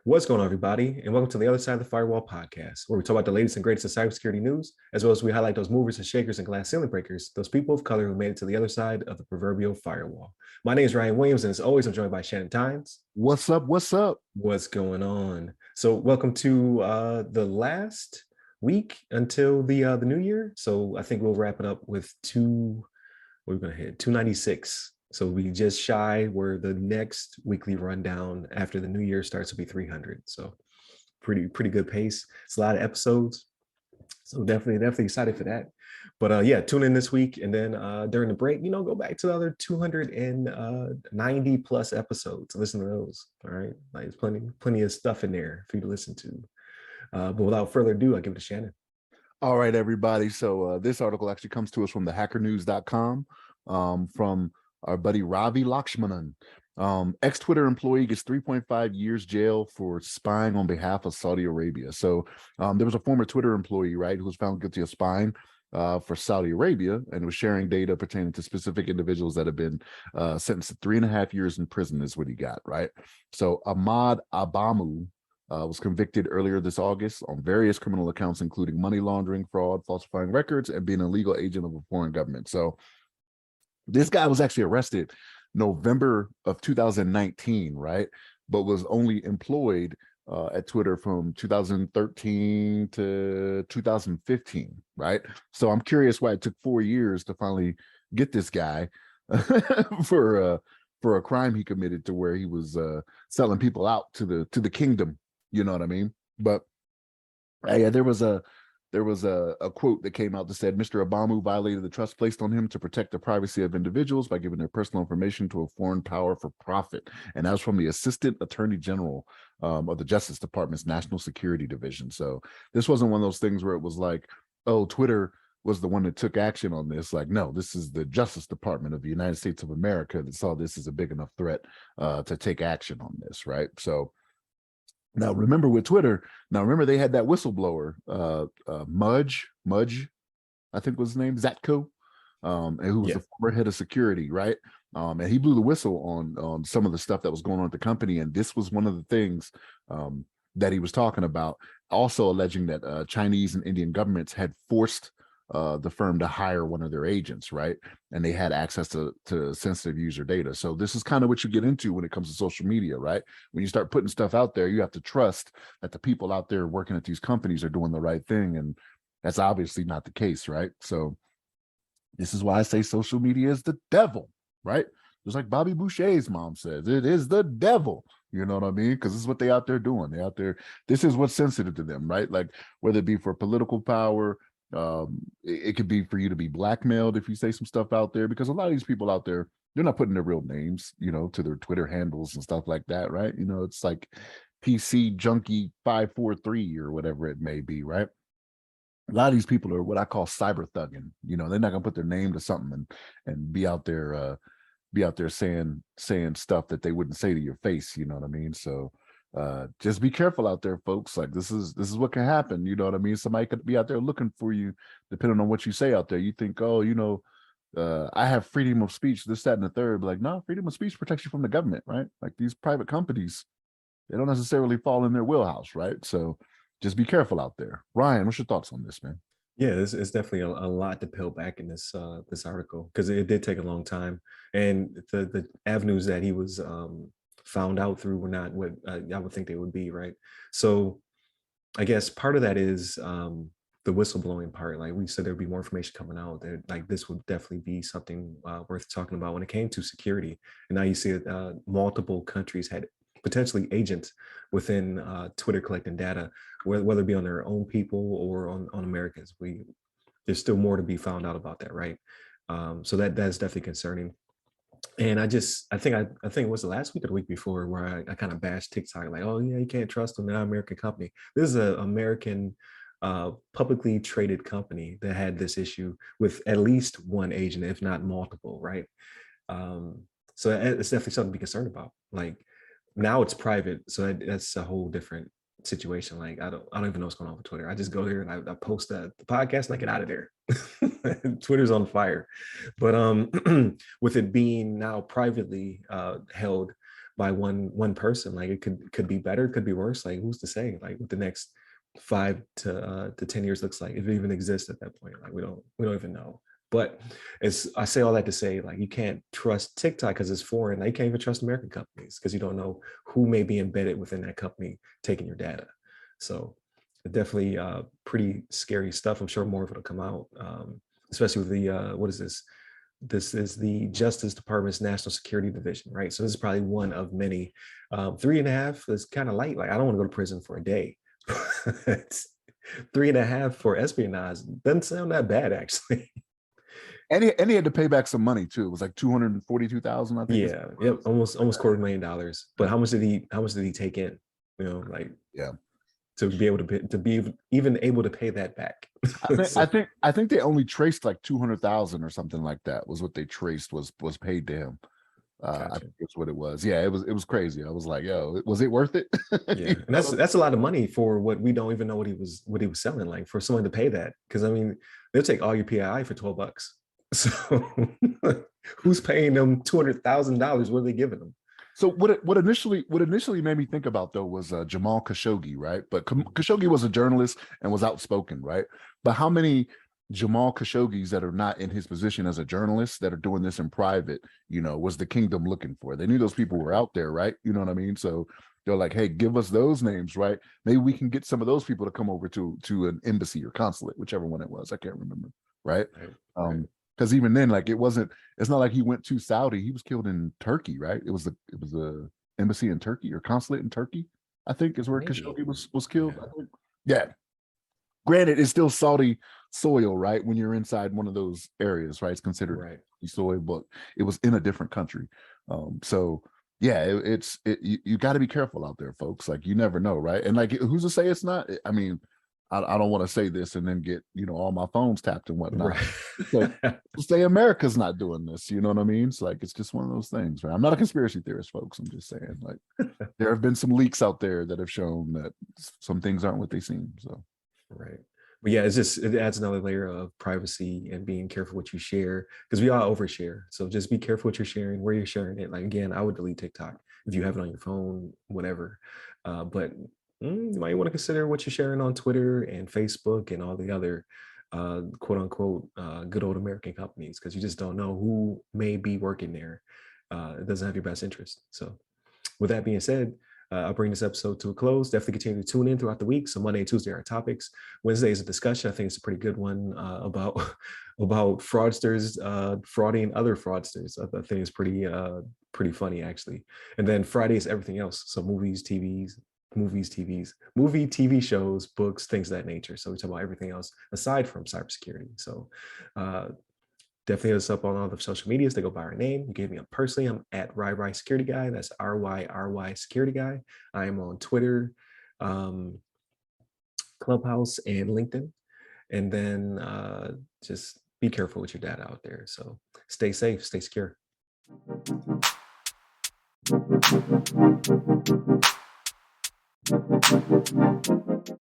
What's going on, everybody, and welcome to the Other Side of the Firewall podcast, where we talk about the latest and greatest in cybersecurity news, as well as we highlight those movers and shakers and glass ceiling breakers, those people of color who made it to the other side of the proverbial firewall. My name is Ryan Williams, and as always, I'm joined by Shannon Tynes. What's up? What's up? What's going on? So, welcome to the last week until the new year. So, I think we'll wrap it up with we're going to hit 296. So we just shy where the next weekly rundown after the new year starts to be 300. So pretty good pace. It's a lot of episodes. So definitely excited for that. But yeah, tune in this week, and then during the break, go back to the other 290 plus episodes. Listen to those. All right. Like there's plenty of stuff in there for you to listen to. But without further ado, I give it to Shannon. All right, everybody. So this article actually comes to us from thehackernews.com from our buddy Ravi Lakshmanan. Ex-Twitter employee gets 3.5 years jail for spying on behalf of Saudi Arabia. So there was a former Twitter employee, right, who was found guilty of spying for Saudi Arabia and was sharing data pertaining to specific individuals that have been sentenced to 3.5 years in prison is what he got, right? So Ahmad Abamu was convicted earlier this August on various criminal accounts, including money laundering, fraud, falsifying records, and being a legal agent of a foreign government. So this guy was actually arrested November of 2019, right? But was only employed at Twitter from 2013 to 2015, right? So I'm curious why it took 4 years to finally get this guy for a crime he committed, to where he was selling people out to the kingdom. You know what I mean? But yeah, there was a quote that came out that said, Mr. Abamu violated the trust placed on him to protect the privacy of individuals by giving their personal information to a foreign power for profit. And that was from the Assistant Attorney General of the Justice Department's National Security Division. So this wasn't one of those things where it was like, oh, Twitter was the one that took action on this. Like, no, this is the Justice Department of the United States of America that saw this as a big enough threat to take action on this, right? So now, remember with Twitter, they had that whistleblower, Mudge, I think was his name, Zatko, and who was the former head of security, right? And he blew the whistle on some of the stuff that was going on at the company. And this was one of the things that he was talking about, also alleging that Chinese and Indian governments had forced the firm to hire one of their agents, right? And they had access to sensitive user data. So this is kind of what you get into when it comes to social media, right? When you start putting stuff out there, you have to trust that the people out there working at these companies are doing the right thing. And that's obviously not the case, right? So this is why I say social media is the devil, right? Just like Bobby Boucher's mom says, it is the devil. You know what I mean? Because this is what they out there doing. They out there, this is what's sensitive to them, right? Like whether it be for political power, it could be for you to be blackmailed if you say some stuff out there, because a lot of these people out there, they're not putting their real names, to their Twitter handles and stuff like that, right? It's like PC Junkie 543 or whatever it may be, right? A lot of these people are what I call cyber thugging. They're not gonna put their name to something and be out there saying stuff that they wouldn't say to your face. You know what I mean? So just be careful out there, folks. Like this is what can happen. You know what I mean? Somebody could be out there looking for you, depending on what you say out there. You think, oh, I have freedom of speech, this, that, and the third. But like, no, freedom of speech protects you from the government, right? Like these private companies, they don't necessarily fall in their wheelhouse, right? So just be careful out there. Ryan, what's your thoughts on this, man? Yeah, it's definitely a lot to peel back in this article, because it did take a long time, and the avenues that he was found out through were not what I would think they would be, right? So I guess part of that is the whistleblowing part. Like we said, there'd be more information coming out there. Like this would definitely be something worth talking about when it came to security. And now you see that multiple countries had potentially agents within Twitter collecting data, whether it be on their own people or on Americans. There's still more to be found out about that, right? So that's definitely concerning. And I think it was the last week or the week before where I kind of bashed TikTok, like, oh yeah, you can't trust them, they're not an American company. This is an American publicly traded company that had this issue with at least one agent, if not multiple, right? So it's definitely something to be concerned about. Like now it's private, so that's a whole different situation. Like I don't even know what's going on with Twitter. I just go there and I post the podcast and I get out of there. Twitter's on fire. But with it being now privately held by one person, like it could be better, could be worse. Like who's to say? Like what the next 5 to 10 years looks like, if it even exists at that point. Like we don't even know. But it's I say all that to say, like you can't trust TikTok because it's foreign. Like, you can't even trust American companies because you don't know who may be embedded within that company taking your data. So definitely pretty scary stuff. I'm sure more of it'll come out, especially with the what is this? This is the Justice Department's National Security Division, right? So this is probably one of many. 3.5 is kind of light. Like I don't want to go to prison for a day. It's 3.5 for espionage doesn't sound that bad, actually. And he had to pay back some money too. It was like 242,000, I think. Yeah, yep, almost $250,000. But how much did he take in? You know, like Yeah. to be able to to be even able to pay that back. I think they only traced like 200,000 or something like that was what they traced was paid to him. I Gotcha. think that's what it was. Yeah, it was crazy. I was like, yo, was it worth it? Yeah, and that's a lot of money for what we don't even know what he was selling. Like for someone to pay that, because I mean, they'll take all your PII for $12. So who's paying them $200,000? What are they giving them? So what initially made me think about though was Jamal Khashoggi, right? But Khashoggi was a journalist and was outspoken, right? But how many Jamal Khashoggis that are not in his position as a journalist that are doing this in private, was the kingdom looking for? They knew those people were out there, right? You know what I mean? So they're like, hey, give us those names, right? Maybe we can get some of those people to come over to an embassy or consulate, whichever one it was. I can't remember, right? Right. Because even then, like it's not like he went to Saudi. He was killed in Turkey, right? It was the embassy in Turkey or consulate in Turkey, I think is where Khashoggi was killed. Yeah. Granted, it's still Saudi soil, right? When you're inside one of those areas, right? It's considered Right. soil, but it was in a different country. So yeah, you got to be careful out there, folks. Like you never know, right? And like, who's to say it's not? I mean, I don't want to say this and then get all my phones tapped and whatnot. Right. Say America's not doing this, you know what I mean? It's like it's just one of those things, right? I'm not a conspiracy theorist, folks. I'm just saying, like, there have been some leaks out there that have shown that some things aren't what they seem. So, right. But yeah, it adds another layer of privacy and being careful what you share, because we all overshare. So just be careful what you're sharing, where you're sharing it. Like again, I would delete TikTok if you have it on your phone, whatever. But you might want to consider what you're sharing on Twitter and Facebook and all the other quote unquote good old American companies, because you just don't know who may be working there. It doesn't have your best interest. So with that being said, I'll bring this episode to a close. Definitely continue to tune in throughout the week. So Monday and Tuesday are topics. Wednesday is a discussion. I think it's a pretty good one about fraudsters frauding other fraudsters. I think it's pretty funny actually. And then Friday is everything else. So movie, TV shows, books, things of that nature. So we talk about everything else aside from cybersecurity. So definitely hit us up on all the social medias. They go by our name. You can hit me up personally. I'm at RyRy Security Guy. That's RYRY Security Guy. I am on Twitter, Clubhouse, and LinkedIn. And then just be careful with your data out there. So stay safe, stay secure.